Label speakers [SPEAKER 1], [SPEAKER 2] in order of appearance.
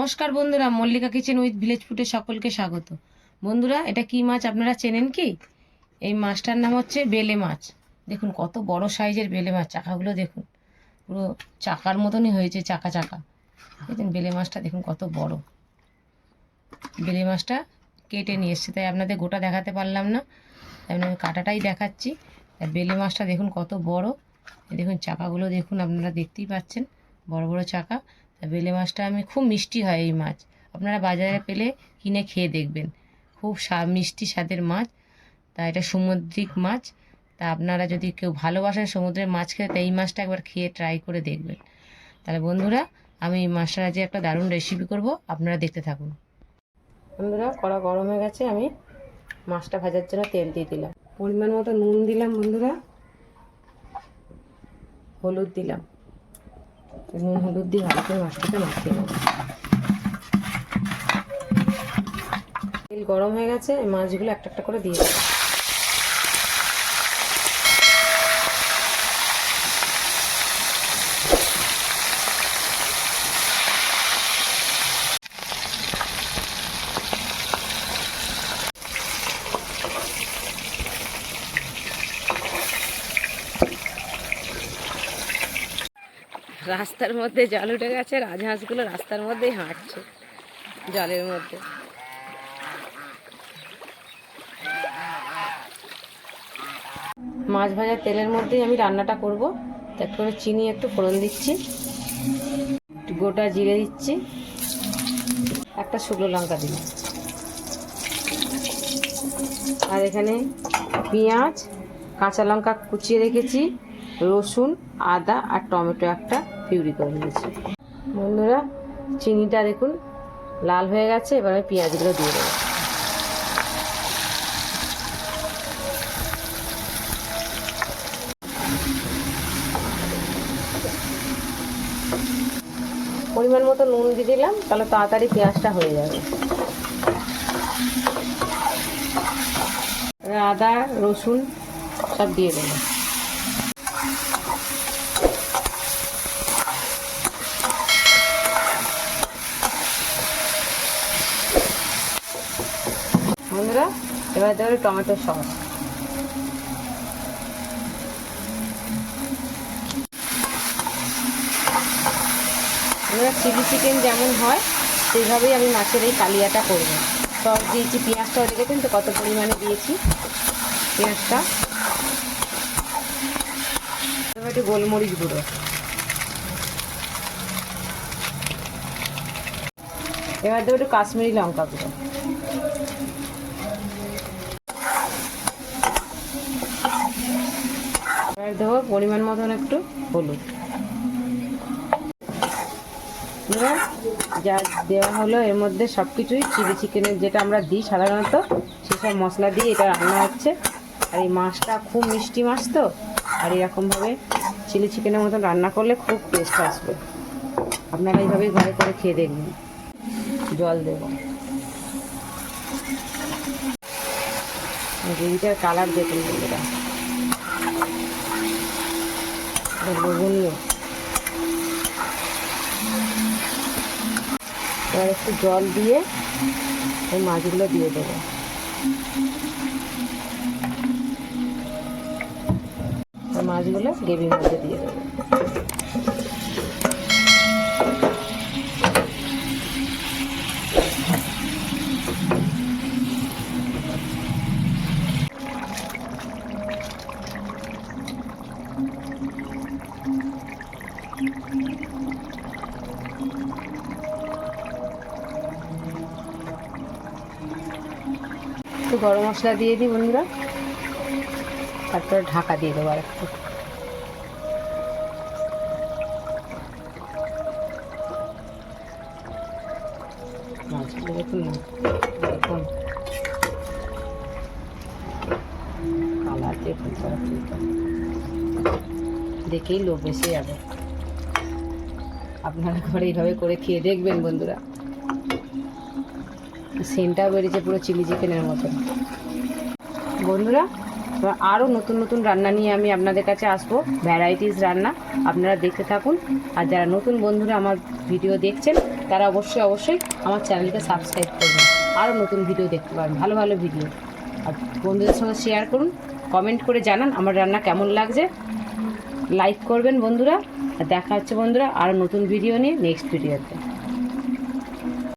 [SPEAKER 1] নমস্কার বন্ধুরা, Mallika kitchen with village ফুডে সকলকে স্বাগত। বন্ধুরা, এটা কি মাছ আপনারা চেনেন কি? এই মাছটার নাম হচ্ছে বেলে মাছ। দেখুন কত বড় সাইজের বেলে মাছ, চাকাগুলো দেখুন পুরো চাকার মতনই হয়েছে, চাকা চাকা। দেখুন বেলে মাছটা দেখুন কত বড়। বেলে মাছটা কেটে নিয়ে এসছে, তাই আপনাদের গোটা দেখাতে পারলাম না, তাই আমি কাটাটাই দেখাচ্ছি। বেলে মাছটা দেখুন কত বড়, দেখুন চাকাগুলো দেখুন, আপনারা দেখতেই পাচ্ছেন বড় বড় চাকা। বেলে মাছটা খুব মিষ্টি হয় এই মাছ, আপনারা বাজারে পেলে কিনে খেয়ে দেখবেন, খুব মিষ্টি স্বাদের মাছ। তা এটা সামুদ্রিক মাছ, তা আপনারা যদি কেউ ভালোবাসেন সমুদ্রের মাছ খেতে, তা এই মাছটা একবার খেয়ে ট্রাই করে দেখবেন। তাহলে বন্ধুরা, আমি এই মাছটার আজকে একটা দারুণ রেসিপি করব, আপনারা দেখতে থাকুন। বন্ধুরা, কড়া গরম হয়ে গেছে, আমি মাছটা ভাজার জন্য তেল দিয়ে দিলাম, পরিমাণ মতো নুন দিলাম, বন্ধুরা হলুদ দিলাম, নুন হলুদ দিয়ে ভালো করে মাছটাকে মাখিয়ে নেব। তেল গরম হয়ে গেছে, এই মাছগুলো একটা একটা করে দিয়ে দেবো। রাস্তার মধ্যে জল উঠে গেছে, রাজহাঁসগুলো রাস্তার মধ্যেই হাঁটছে জলের মধ্যে। মাছ ভাজার তেলের মধ্যেই আমি রান্নাটা করব। তারপরে চিনি একটু ফোড়ন দিচ্ছি, গোটা জিরে দিচ্ছি, একটা শুকনো লঙ্কা দিলাম, আর এখানে পেঁয়াজ কাঁচা লঙ্কা কুচিয়ে রেখেছি, রসুন আদা আর টমেটো একটা পিউরি করে নিয়েছি। বন্ধুরা, চিনিটা দেখুন লাল হয়ে গেছে, এবার আমি পেঁয়াজগুলো দিয়ে দেবো। পরিমাণ মতো নুন দিয়ে দিলাম, তাহলে তাড়াতাড়ি পেঁয়াজটা হয়ে যাবে। আদা রসুন সব দিয়ে দেবো। বন্ধুরা, এবার দেবো টমেটো সস। আমরা চিলি চিকেন যেমন হয় সেইভাবেই আমি মাছের এই কালিয়াটা করব। সস দিয়েছি, পেঁয়াজটাও দেখেছেন তো কত পরিমাণে দিয়েছি পেঁয়াজটা। এবার একটু গোলমরিচ গুঁড়ো, এবার দেবো একটু কাশ্মীরি লঙ্কা গুঁড়ো, এবার দেবো পরিমাণ মতন একটু হলুদ। যা দেওয়া হলো এর মধ্যে সব কিছুই চিলি চিকেনের যেটা আমরা দিই সাধারণত, সেসব মশলা দিয়ে এটা রান্না হচ্ছে। আর এই মাছটা খুব মিষ্টি মাছ তো, আর এরকমভাবে চিলি চিকেনের মতন রান্না করলে খুব টেস্ট আসবে। আপনারা এইভাবেই ঘরে করে খেয়ে দেখবেন। জল দেব, গ্রেভিটার কালার দেখুন বন্ধুরা, লোভনীয়। এবার একটু জল দিয়ে এই মাছগুলো দিয়ে দেবো। মাছগুলো গ্রেভির মধ্যে দিয়ে দেবো। একটু গরম মশলা দিয়ে দিই বন্ধুরা, তারপরে ঢাকা দিয়ে দেবো আর একটু। মাছগুলো দেখুন না, দেখুন কালার দেখুন, দেখেই লোভ এসে যাবে। আপনারা ঘরে এইভাবে করে খেয়ে দেখবেন বন্ধুরা, সেন্টটাও বেরিয়েছে পুরো চিলি চিকেনের মতো। বন্ধুরা, আরও নতুন নতুন রান্না নিয়ে আমি আপনাদের কাছে আসবো, ভ্যারাইটিস রান্না, আপনারা দেখতে থাকুন। আর যারা নতুন বন্ধুরা আমার ভিডিও দেখছেন তারা অবশ্যই আমার চ্যানেলকে সাবস্ক্রাইব করবেন, আরও নতুন ভিডিও দেখতে পাবেন, ভালো ভালো ভিডিও। আর বন্ধুদের সঙ্গে শেয়ার করুন, কমেন্ট করে জানান আমার রান্না কেমন লাগছে, লাইক করবেন বন্ধুরা। আর দেখা হচ্ছে বন্ধুরা আরও নতুন ভিডিও নিয়ে নেক্সট ভিডিওতে।